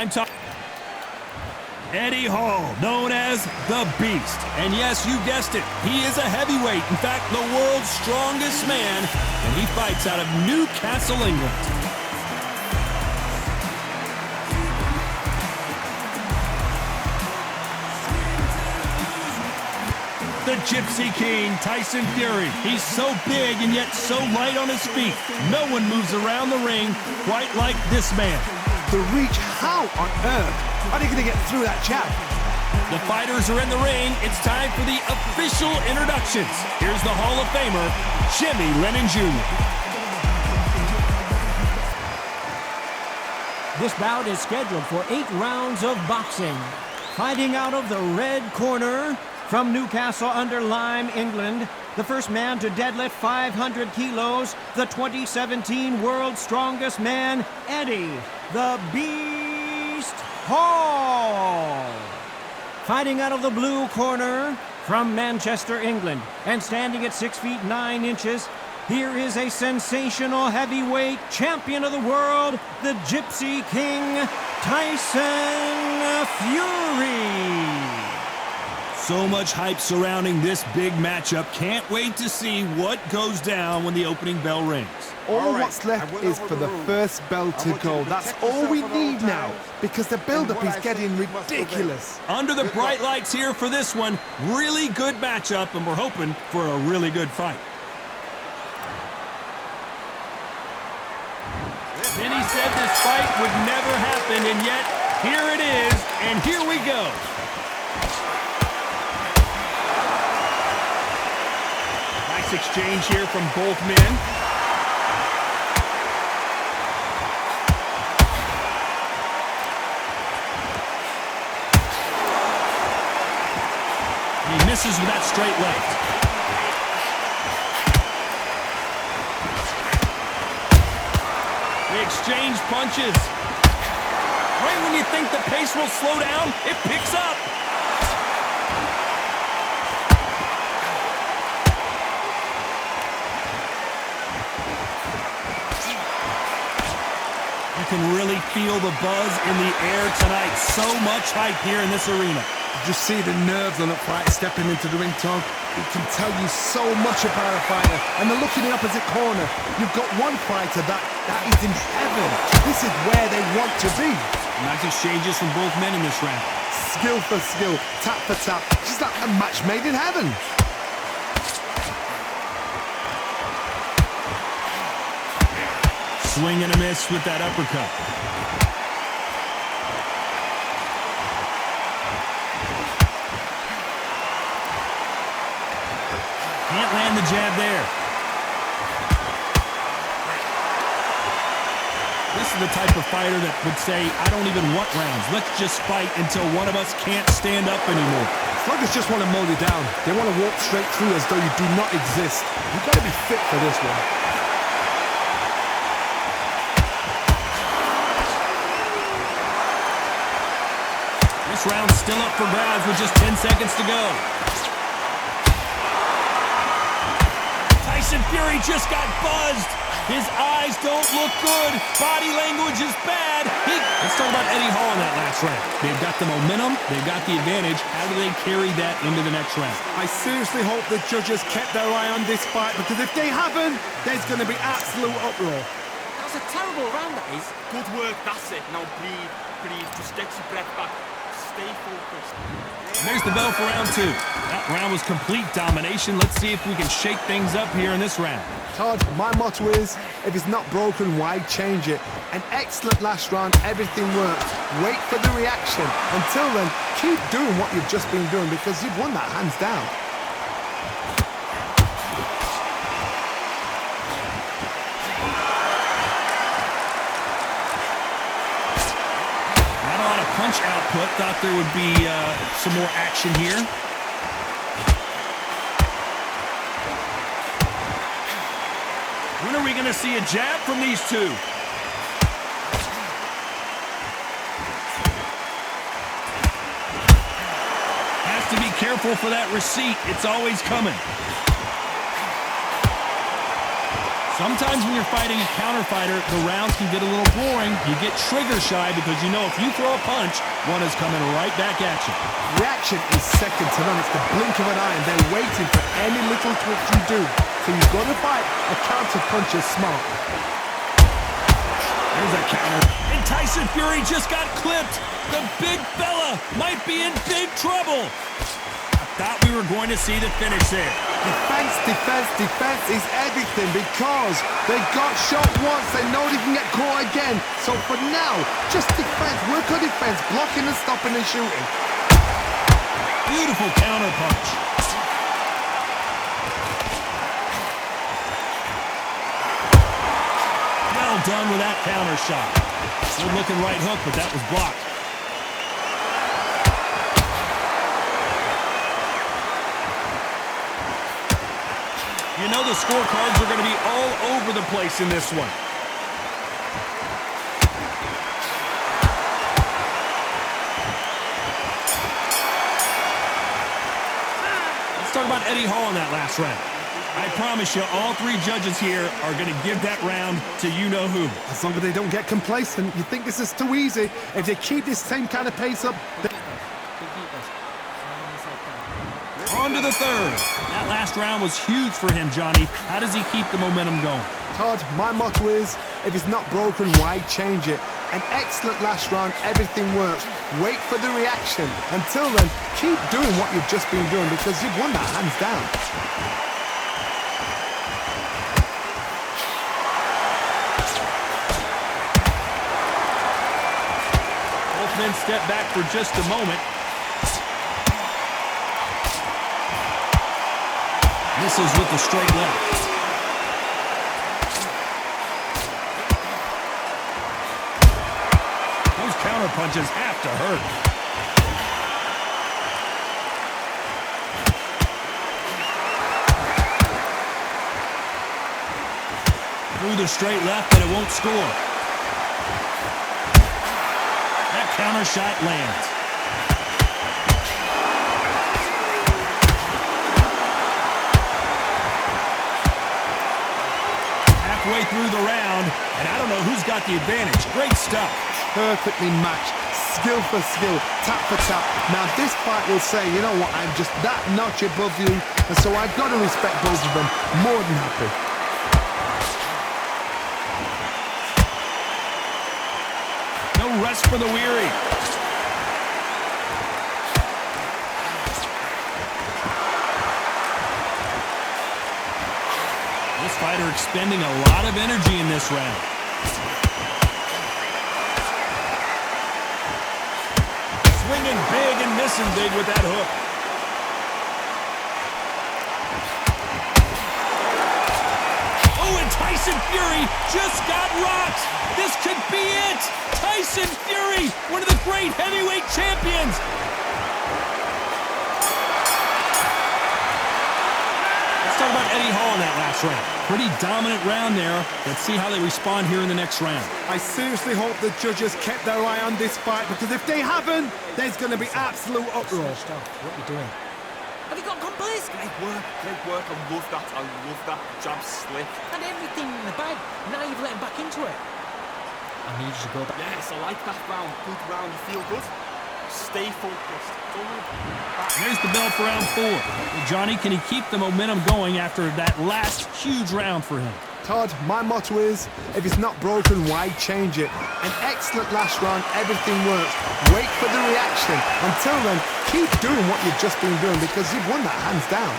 I'm talking Eddie Hall, known as the Beast. And yes, you guessed it, he is a heavyweight. In fact, the world's strongest man, and he fights out of Newcastle, England. The Gypsy King, Tyson Fury. He's so big and yet so light on his feet. No one moves around the ring quite like this man. The reach, how on earth are they going to get through that jab? The fighters are in the ring. It's time for the official introductions. Here's the Hall of Famer, Jimmy Lennon Jr. This bout is scheduled for 8 rounds of boxing. Fighting out of the red corner, from Newcastle-under-Lyme, England, the first man to deadlift 500 kilos, the 2017 World's Strongest Man, Eddie the Beast Hall. Fighting out of the blue corner, from Manchester, England, and standing at 6 feet 9 inches, here is a sensational heavyweight champion of the world, the Gypsy King, Tyson Fury. So much hype surrounding this big matchup. Can't wait to see what goes down when the opening bell rings. All what's left is for the first bell to go. That's all we need now, because the build-up is getting ridiculous. Under the bright lights here for this one, really good matchup, and we're hoping for a really good fight. Vinny said this fight would never happen, and yet here it is, and here we go. Nice exchange here from both men. He misses with that straight left. They exchange punches. Right when you think the pace will slow down, it picks up. You can really feel the buzz in the air tonight. So much hype here in this arena. Just see the nerves on a fighter stepping into the ring, Tom. It can tell you so much about a fighter. And then look in the opposite corner. You've got one fighter that is in heaven. This is where they want to be. Nice exchanges from both men in this round. Skill for skill, tap for tap. Just like a match made in heaven. Swing and a miss with that uppercut. Can't land the jab there. This is the type of fighter that would say, I don't even want rounds. Let's just fight until one of us can't stand up anymore. Sluggers just want to mow you down. They want to walk straight through as though you do not exist. You've got to be fit for this one. This round's still up for grabs with just 10 seconds to go. Tyson Fury just got buzzed. His eyes don't look good. Body language is bad. Let's talk about Eddie Hall in that last round. They've got the momentum. They've got the advantage. How do they carry that into the next round? I seriously hope the judges kept their eye on this fight, because if they haven't, there's going to be absolute uproar. That was a terrible round, that is. Good work, that's it. Now breathe, breathe. Just get your breath back. Stay focused. And there's the bell for round 2. That round was complete domination. Let's see if we can shake things up here in this round. Todd, my motto is, if it's not broken, why change it? An excellent last round, everything worked. Wait for the reaction. Until then, keep doing what you've just been doing, because you've won that hands down. Not a lot of punch output. Thought there would be some more action here. When are we going to see a jab from these two? Has to be careful for that receipt. It's always coming. Sometimes when you're fighting a counter fighter, the rounds can get a little boring. You get trigger shy because you know if you throw a punch, one is coming right back at you. Reaction is second to none. It's the blink of an eye, and they're waiting for any little twitch you do. So you've got to fight a counter puncher smart. There's a counter. And Tyson Fury just got clipped. The big fella might be in big trouble. I thought we were going to see the finish there. Defense, defense, defense is everything because they got shot once. They know they can get caught again. So for now, just defense, work on defense, blocking and stopping and shooting. Beautiful counter punch. Well done with that counter shot. Good looking right hook, but that was blocked. You know the scorecards are going to be all over the place in this one. Let's talk about Eddie Hall in that last round. I promise you, all three judges here are going to give that round to you-know-who. As long as they don't get complacent, you think this is too easy. If they keep this same kind of pace up... On to the third. That last round was huge for him, Johnny. How does he keep the momentum going? Todd, my motto is, if it's not broken, why change it? An excellent last round, everything works. Wait for the reaction. Until then, keep doing what you've just been doing because you've won that hands down. Both men step back for just a moment. Misses with the straight left. Those counter punches have to hurt. Through the straight left, but it won't score. That counter shot lands. Halfway through the round, and I don't know who's got the advantage. Great stuff. Perfectly matched, skill for skill, tap for tap. Now this fight will say, you know what, I'm just that notch above you, and so I've got to respect both of them. More than happy. No rest for the weary. This fighter expending a lot of energy in this round. Swinging big and missing big with that hook. Oh, and Tyson Fury just got rocked. This could be it. Tyson Fury, one of the great heavyweight champions. Let's talk about Eddie Hall in that last round. Pretty dominant round there. Let's see how they respond here in the next round. I seriously hope the judges kept their eye on this fight because if they haven't, there's going to be absolute uproar. What are you doing? Have you got complacent? Great work, great work. I love that. I love that. Jab slip. And everything in the bag. Now you've let him back into it. I need you to go back. Yes, I like that round. Good round. You feel good? Stay focused. There's the bell for round 4. Well, Johnny, can he keep the momentum going after that last huge round for him? Todd, my motto is, if it's not broken, why change it? An excellent last round, everything works. Wait for the reaction. Until then, keep doing what you've just been doing because you've won that hands down.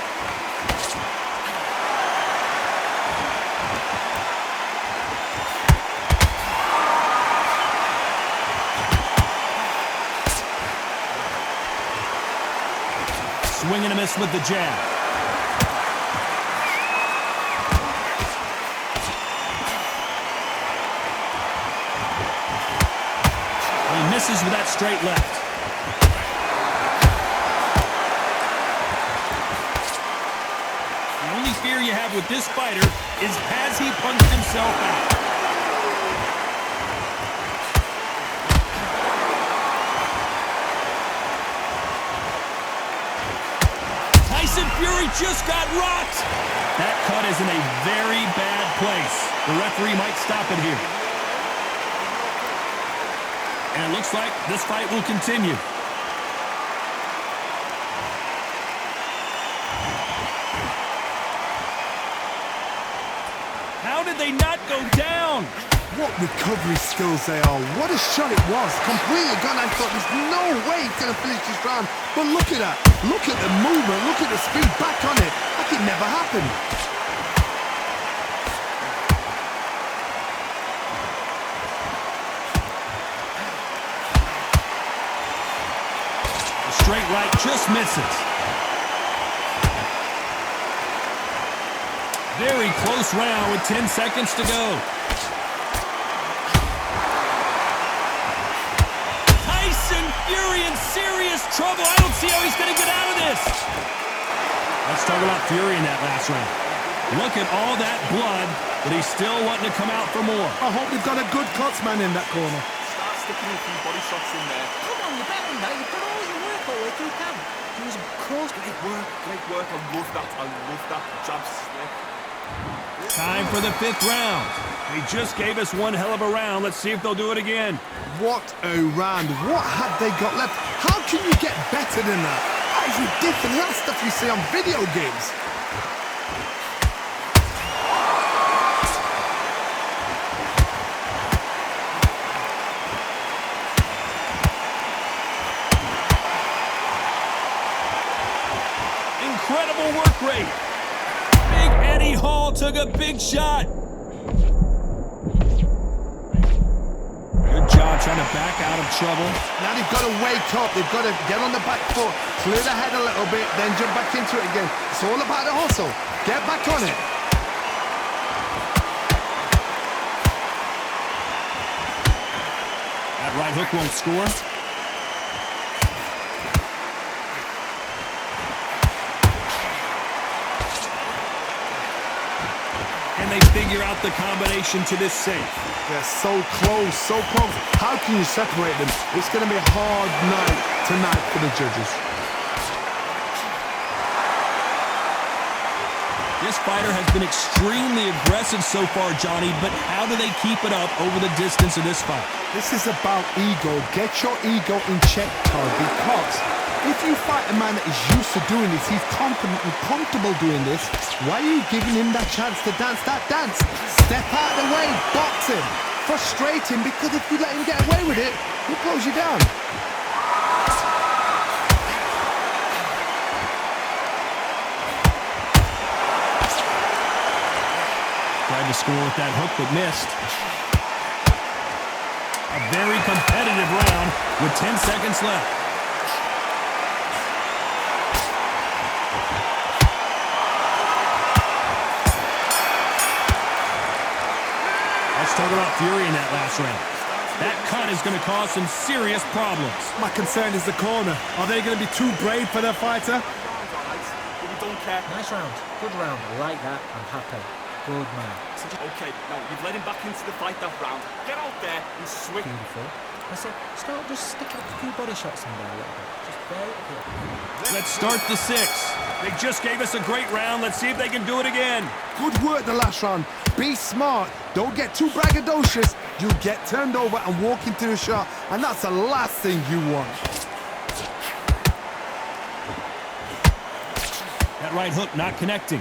Swing and a miss with the jab. He misses with that straight left. The only fear you have with this fighter is has he punched himself out? Tyson Fury just got rocked. That cut is in a very bad place. The referee might stop it here. And it looks like this fight will continue. How did they not go down? What recovery skills they are. What a shot it was. Completely gone. I thought there's no way he's going to finish this round. But look at that. Look at the movement. Look at the speed. Back on it. Like it never happened. The straight right just misses. Very close round with 10 seconds to go. Tyson Fury in serious trouble. I don't see how he's going to get out of this. Let's talk about Fury in that last round. Look at all that blood, but he's still wanting to come out for more. I hope they've got a good cutsman in that corner. Start sticking a few body shots in there. Come on, you're better than that. You've done all your work all the way through camp. He was close. Great work, great work. I love that. I love that jab slip. Time for the 5th round. They just gave us one hell of a round. Let's see if they'll do it again. What a round. What had they got left? How can you get better than that? That is ridiculous. That's stuff you see on video games. Incredible work rate. Big Eddie Hall took a big shot. Good job trying to back out of trouble. Now they've got to wake up. They've got to get on the back foot, clear the head a little bit, then jump back into it again. It's all about the hustle. Get back on it. That right hook won't score. And they figure out the combination to this safe. They're so close, so close. How can you separate them? It's going to be a hard night tonight for the judges. This fighter has been extremely aggressive so far, Johnny, but how do they keep it up over the distance of this fight? This is about ego. Get your ego in check, Todd, because if you fight a man that is used to doing this, he's confident and comfortable doing this, why are you giving him that chance to dance that dance? Step out of the way, box him, frustrate him, because if you let him get away with it, he'll close you down. Tried to score with that hook, but missed. A very competitive round with 10 seconds left. Let's talk about Fury in that last round. That cut is going to cause some serious problems. My concern is the corner. Are they going to be too brave for their fighter? But we don't care. Nice round. Good round. I like that. I'm happy. Good man. Okay, now you've let him back into the fight that round. Get out there and swing. Beautiful. I said, start just sticking a few body shots in there a little bit. Just very good. Let's start the 6th. They just gave us a great round. Let's see if they can do it again. Good work the last round. Be smart. Don't get too braggadocious. You'll get turned over and walk into the shot, and that's the last thing you want. That right hook not connecting.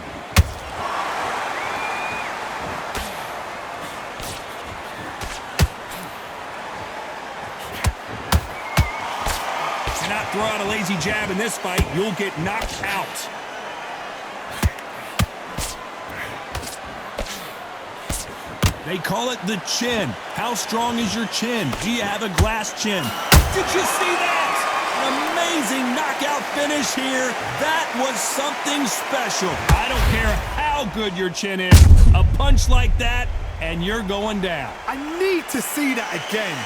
Cannot throw out a lazy jab in this fight. You'll get knocked out. They call it the chin. How strong is your chin? Do you have a glass chin? Did you see that? An amazing knockout finish here. That was something special. I don't care how good your chin is. A punch like that, and you're going down. I need to see that again.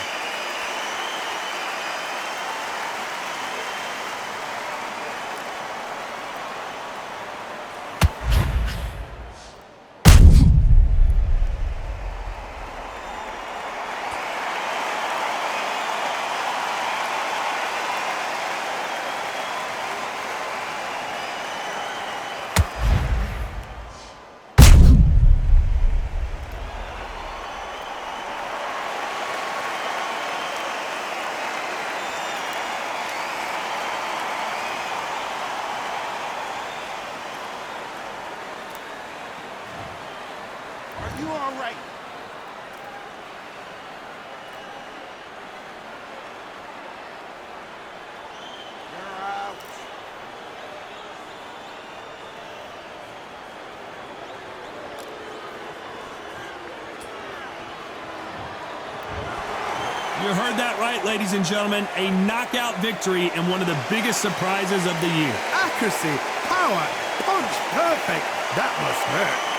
You all right? You're out. You heard that right, ladies and gentlemen. A knockout victory and one of the biggest surprises of the year. Accuracy, power, punch, perfect. That must hurt.